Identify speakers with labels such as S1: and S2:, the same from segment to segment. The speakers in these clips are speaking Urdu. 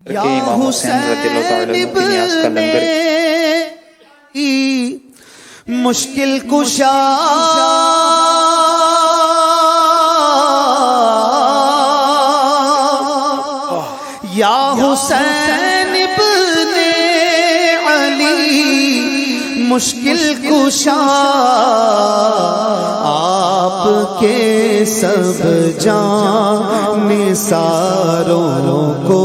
S1: کہ امام حسین رضی اللہ تعالیٰ عنہ کی نیاز کا لنگر
S2: مشکل کشا یا حسین ابن علی مشکل کشا آپ کے سب جان نثاروں کو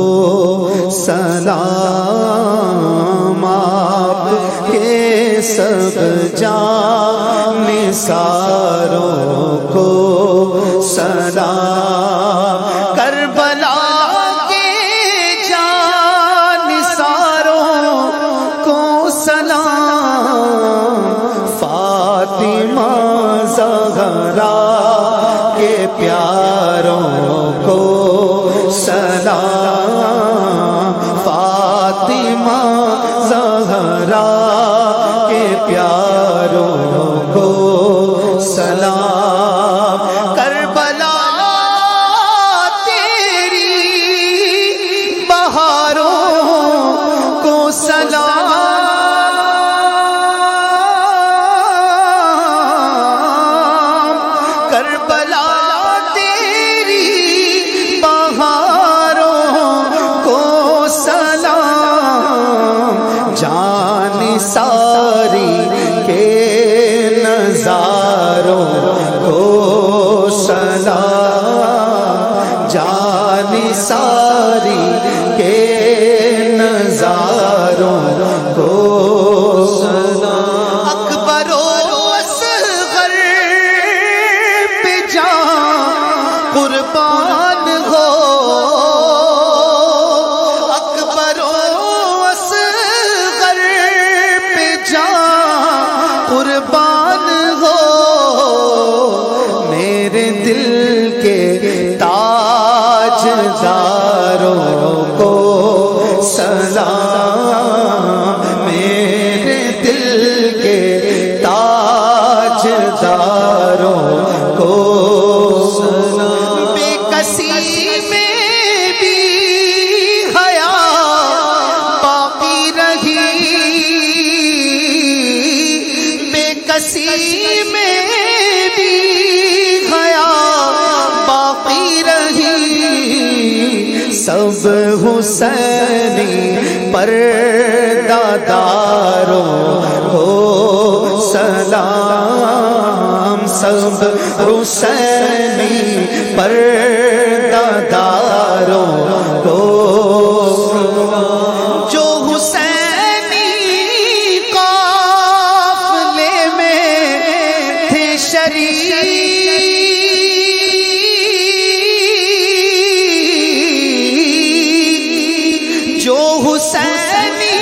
S2: سلام آپ کے سب جان نثاروں کو سلام کربلا کے جان نثاروں کو سلام فاطمہ زہرا کے پیاروں کو سلام فاطمہ زہرا کے پیاروں کو سلام کربلا تیری بہاروں کو سلام کربلا تیری بہاروں کو سلام جان ساری کے نظاروں کو سلام جان ساری کے نظاروں کو سلام اکبر و اصغر پہ جان قربان ہو اکبر و اصغر پہ جان قربان ہو میرے دل کے تاجداروں کو سلام میرے دل کے تاجداروں کو سلام بے کسی میں بھی حیا باقی رہی بے کسی میں بھی حیا باقی رہی سب حسینی پرداداروں کو سلام سب حسینی پرداداروں کو جو حسینی قافلے میں تھے شریک جو حسینی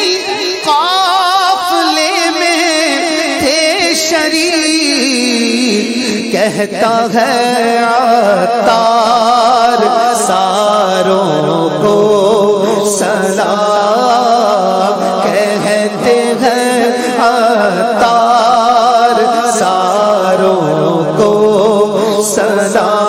S2: قافلے میں تھے شریک کہتا ہے عطار ساروں کو سلام کہتے ہیں عطار ساروں کو سلام